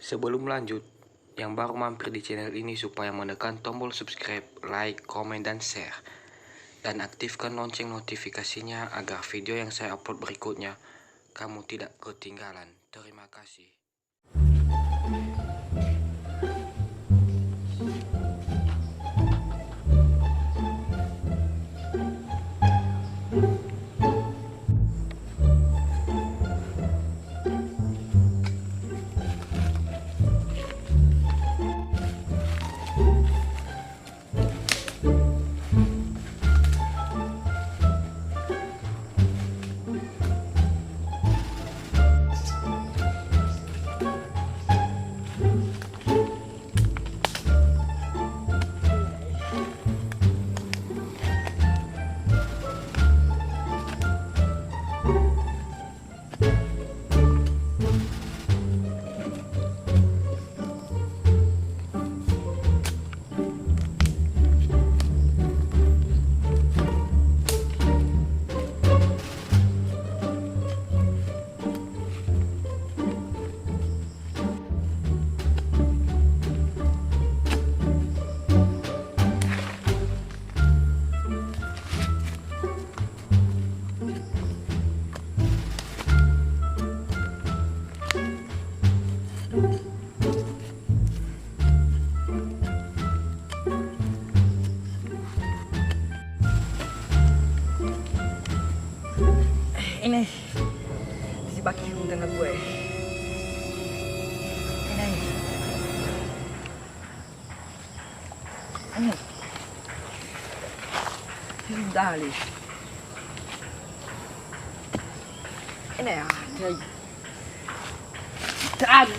Sebelum lanjut, yang baru mampir di channel ini supaya menekan tombol subscribe, like, komen, dan share. Dan aktifkan lonceng notifikasinya agar video yang saya upload berikutnya kamu tidak ketinggalan. Terima kasih. Ini si Baki dengan gue. Ini dali. Ini ya, terang.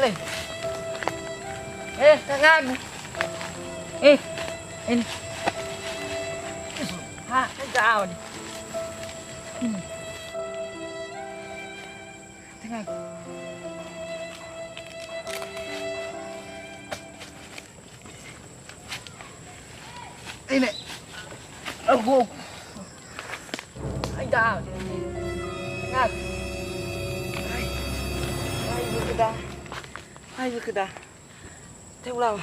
Le. Tangan. Ini. Ha, down. Tengah. Ini. Aku. Down. Tengah. Hai berkedah. Theo lao.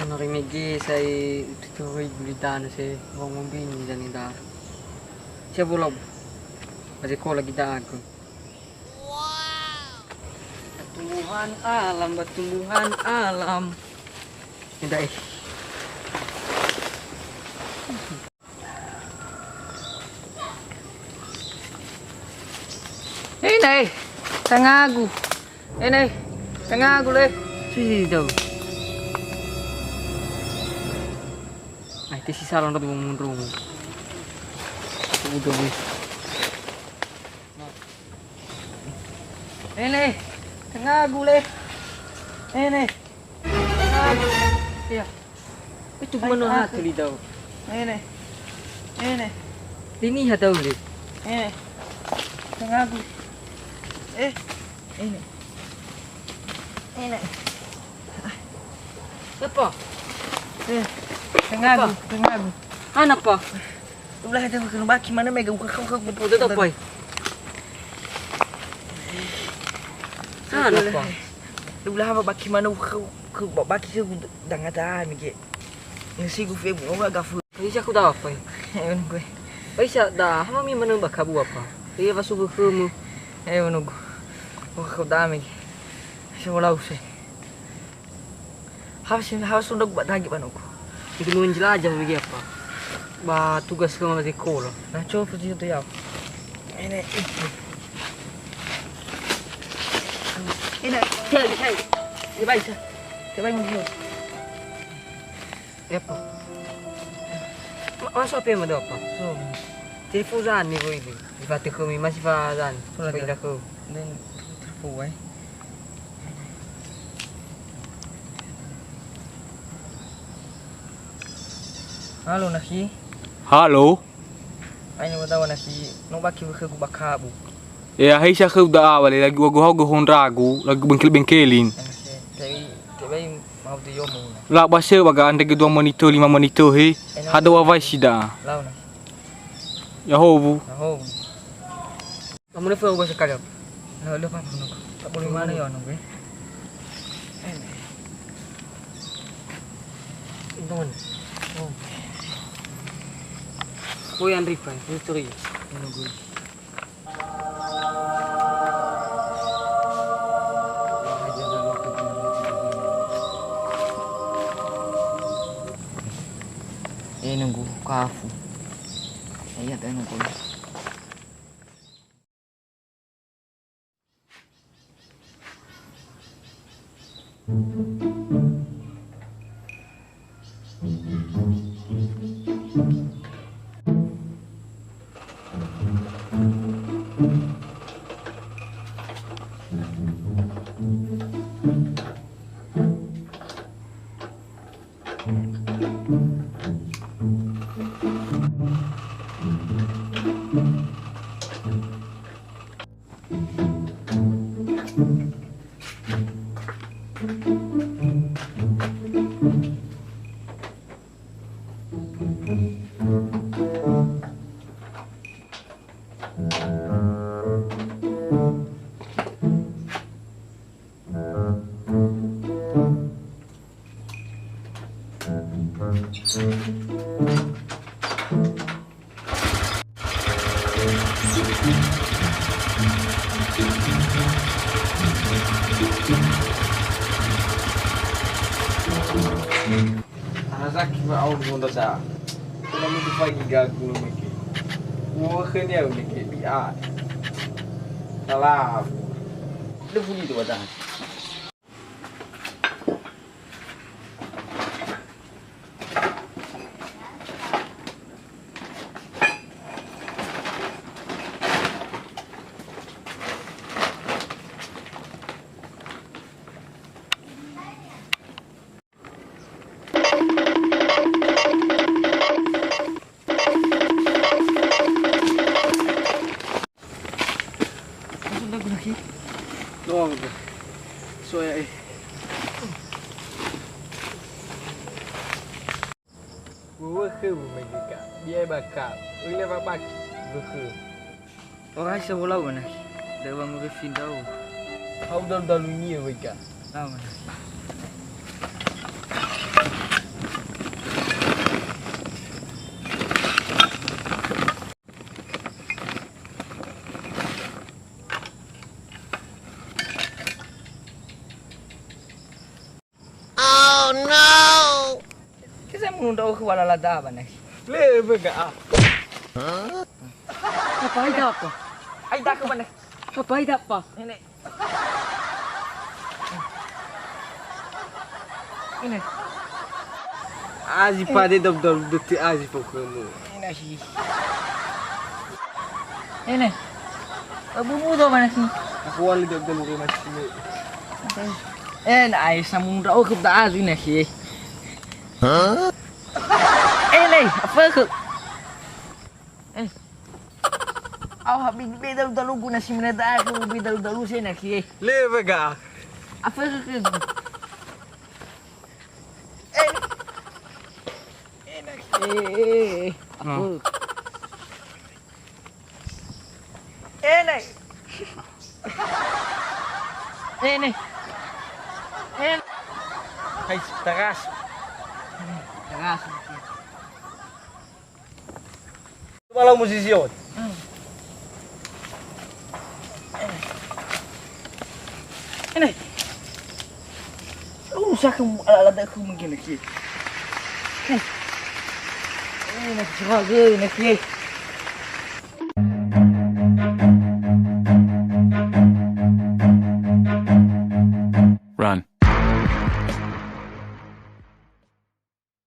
Narinig sa tutuloy gulitan sa mga mambini dan ita. Siya bulog. Kasi ko lagi ako. Wow! Tumbuhan alam. Hindi eh. Nay, tangagu. Nay, tangagu le. Sisi daw. Ay, iti si salon na bumundrong. Udah wis. Nay, tangagu le. Nay. Tangagu. Iya. Itu mana hati daw. Nay. Ini hataw le. Nay. Tangagu. Ini. Apa? Tangagu. Anak pa? Ulah ada kena baki mana mega kau Udah apa? Anak pa? Ulah apa baki mana kau baki kau dengan dah mige. Nasi gue febu enggak gafu. Bisa aku dah apa? Gue. Bisa dah, hama mi mana bakabu apa? Iya masuk ke kamu. Nunggu. Kau dah mige. Saya mau usai. Harus untuk buat lagi panuku. Itu mau menjelajah bagi apa? Ba tugas kamu masih sekolah. Nah coba itu ya. Ini. Hei. Dibaca. Mau. Apa? Masuk apa yang ada apa? So, Teleponan ni boy. Dipati kami masih fazan. Pindah ko. then terpuai. Halo Naki. Halo, Ai no tahu nasi. No baki ke ku bakabu. Hai siya ke da awal lagi wago ragu lagi bengkelin. Tapi mau tu yomu. La bahasa baga anda ke 2 monitor 5 monitor Ada wifi sida. Lau na. Ya hobu. Oh. Kamu ni faham bahasa kadang. Lepas apa nak? Tak boleh mana ya nak Teman. Oh. Kau yang rifai, history. Menunggu. Nunggu kafu. Iya tak nunggu. Azaki ba au bunda da. Kena mi difagi gagu meke. Wo khenya meke bi a. Salah. Lu bunyi tu wadah. Doang tu. So ya Wo ke bu mega. Biar bakal. Ule babak. Wo ke. Orang sa bola mana? Dah bang ke fin tahu. Kau dah ni mega. Tahu mana? Kita menunda ke wala lada apa nak? Le mega. Apa ida apa? Ai dah ke mana? Apa ida apa? Ini. Ini. Azi pade dab duti azi pokoknya. Ini sih. Ini. Abu muda mana sih? Aku wali dab dab rumah sini. Ai samunda ke dah azu ini sih. Ini apa ke? Au habis bedalu guna si mana dah aku bedalu sih nak sih. Le mega. Apa ke? Apa? Ini. Ini. Ini. Hai teras. Teras. Malah musisi on. Ini. Usah kamu ala-ala aku mungkin lagi. Ini nak cakap ke?